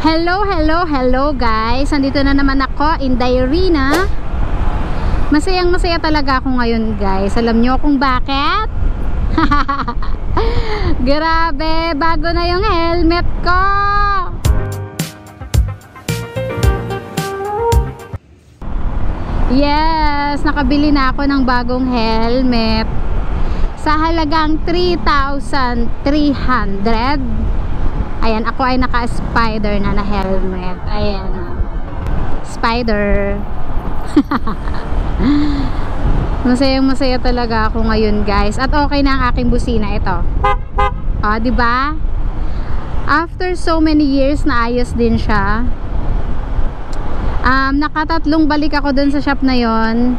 Hello guys. Nandito na naman ako in Irina. Masayang-masaya talaga ako ngayon guys. Alam nyo kung bakit? Grabe, bago na yung helmet ko. Yes, nakabili na ako ng bagong helmet sa halagang 3,300. Ayan, ako ay naka-spider na helmet. Ayan. Spider. Masayang-masaya talaga ako ngayon, guys. At okay na ang aking busina ito. Oh, 'di ba? After so many years, naayos din siya. Nakatatlong balik ako dun sa shop na 'yon.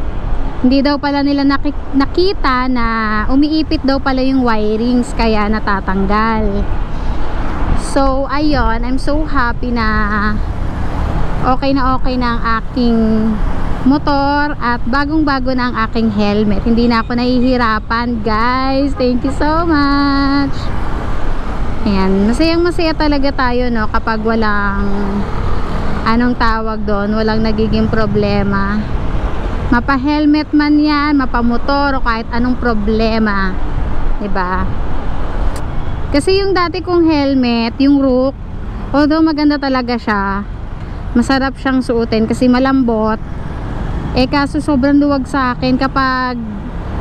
Hindi daw pala nila nakita na umiipit daw pala yung wirings, kaya natatanggal. So, ayun, I'm so happy na okay na ang aking motor at bagong-bago na ang aking helmet. Hindi na ako nahihirapan, guys. Thank you so much. Ayan, masayang-masaya talaga tayo, no, kapag walang anong tawag doon, walang nagiging problema. Mapa-helmet man yan, mapa-motor o kahit anong problema. 'Di ba? Kasi yung dati kong helmet, yung Rook, although maganda talaga siya, masarap siyang suotin kasi malambot. Eh kaso sobrang luwag sa akin kapag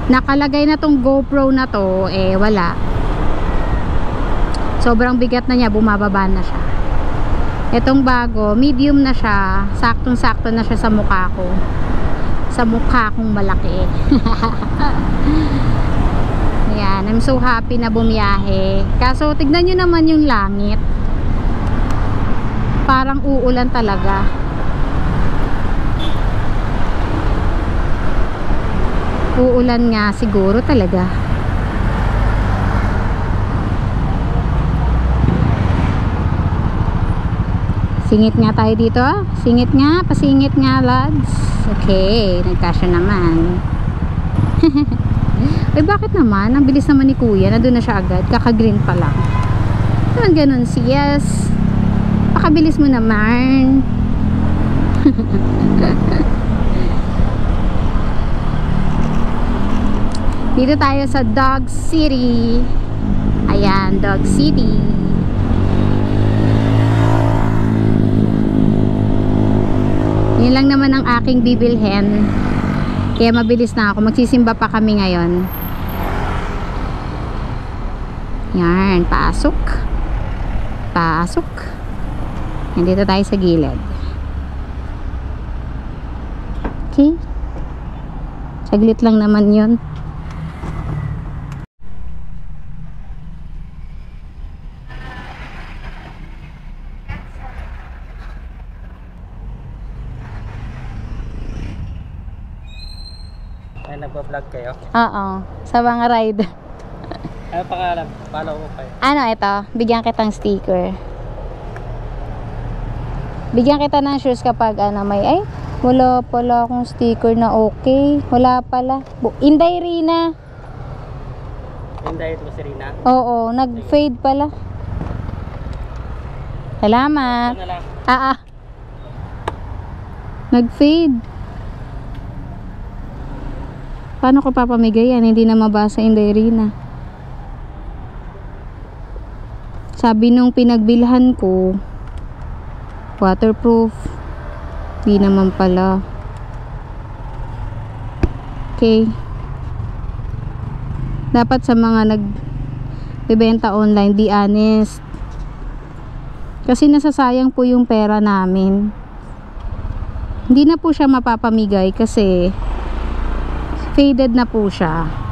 nakalagay na tong GoPro na to, eh wala. Sobrang bigat na niya, bumababa na siya. Etong bago, medium na siya, saktong-sakto na siya sa mukha ko. Sa mukha kong malaki. Ayan, I'm so happy na bumiyahe. Kaso tignan nyo naman yung langit. Parang uulan talaga. Uulan nga siguro talaga. Singit nga tayo dito. Singit nga, pasingit nga, lads. Okay, nagkasya naman. Eh bakit naman? Ang bilis naman ni kuya. Nandun na siya agad. Kaka-green pa lang. Naman ganun siyas. Pakabilis mo naman. Dito tayo sa Dog City. Ayan, Dog City. Yun lang naman ang aking bibilhin. Kaya mabilis na ako. Magsisimba pa kami ngayon. Yan, pasok. Pasok. Nandito tayo sa gilid. Okay. Saglit lang naman yun. Ay, nagpa-vlog kayo? Oo, sa mga ride. Ano pangalan? Follow ko kayo. Ano ito? Bigyan kitang sticker. Bigyan kita ng shoes kapag ano may ay wala pala akong sticker na okay. Wala pala. Inday Rina. Inday ito si Rina? Oo, nag-fade pala. Salamat. Ano lang? Nag-fade. Paano ko papamigay yan? Hindi na mabasa Inday Rina. Sabi nung pinagbilhan ko, waterproof. Di naman pala. Okay. Dapat sa mga nagbebenta online, be honest. Kasi nasasayang po yung pera namin. Hindi na po siya mapapamigay kasi faded na po siya.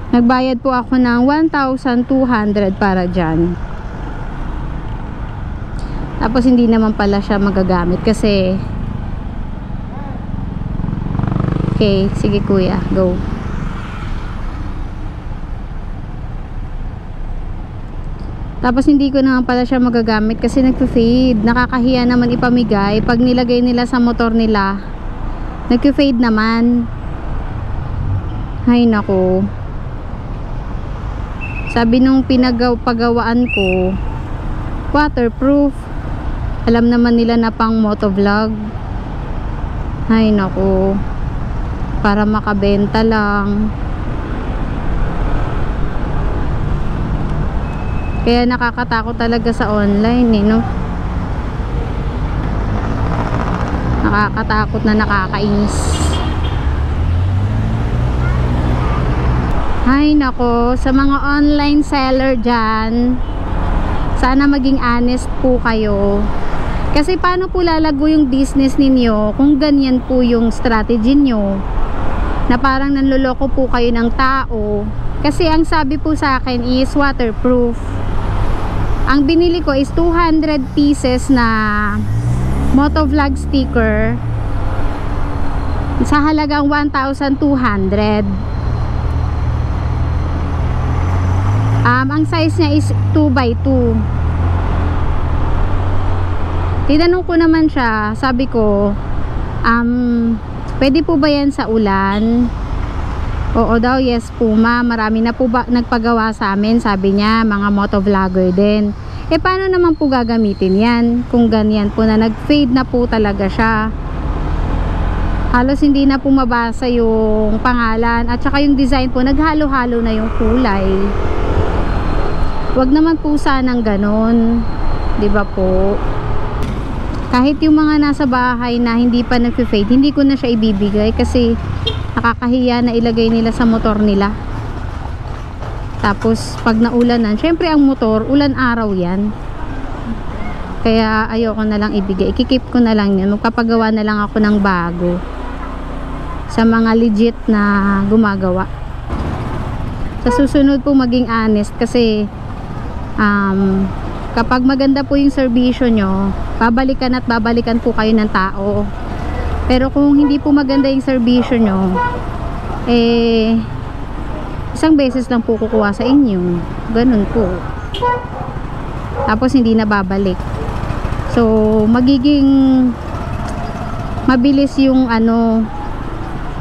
Nagbayad po ako ng 1,200 para dyan. Tapos hindi naman pala siya magagamit kasi okay, sige kuya, go. Tapos hindi ko naman pala siya magagamit kasi nagpo-fade. Nakakahiya naman ipamigay pag nilagay nila sa motor nila. Nagpo-fade naman. Hay nako. Sabi nung pagawaan ko, waterproof. Alam naman nila na pang motovlog. Ay naku, para makabenta lang. Kaya nakakatakot talaga sa online no. Nakakatakot na nakakainis. Ay nako, sa mga online seller dyan, sana maging honest po kayo. Kasi paano po lalago yung business ninyo kung ganyan po yung strategy nyo, na parang nanloloko po kayo ng tao. Kasi ang sabi po sa akin is waterproof. Ang binili ko is 200 pieces na motovlog sticker sa halagang 1,200. Ang size niya is 2x2. Tinanong ko naman siya, sabi ko, pwede po ba yan sa ulan? Oo daw, yes po ma, marami na po ba nagpagawa sa amin, sabi niya, mga motovlogger din. Paano naman po gagamitin yan kung ganyan po na nag-fade na po talaga siya? Halos hindi na po mabasa yung pangalan at saka yung design po, naghalo-halo na yung kulay. Wag naman po sanang ganon, di ba po? Kahit yung mga nasa bahay na hindi pa nag-fade, hindi ko na siya ibibigay kasi nakakahiya na ilagay nila sa motor nila. Tapos pag naulanan, syempre ang motor, ulan araw yan. Kaya ayoko na lang ibigay, ikikip ko na lang yan, magpapagawa na lang ako ng bago sa mga legit na gumagawa. Sa susunod po maging honest kasi kapag maganda po yung serbisyo nyo, babalikan at babalikan po kayo ng tao. Pero kung hindi po maganda yung serbisyo nyo, isang beses lang po kukuha sa inyo. Ganun po. Tapos hindi na babalik. So magiging mabilis yung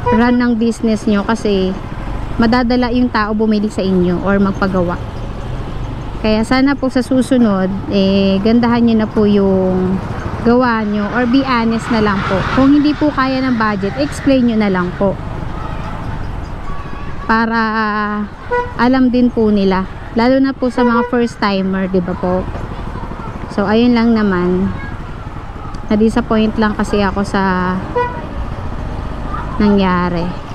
run ng business nyo kasi madadala yung tao bumili sa inyo or magpagawa. Kaya sana po sa susunod, gandahan nyo na po yung gawa nyo or be honest na lang po. Kung hindi po kaya ng budget, explain nyo na lang po. Para alam din po nila. Lalo na po sa mga first timer, di ba po? So, ayun lang naman. Na-disappoint lang kasi ako sa nangyari.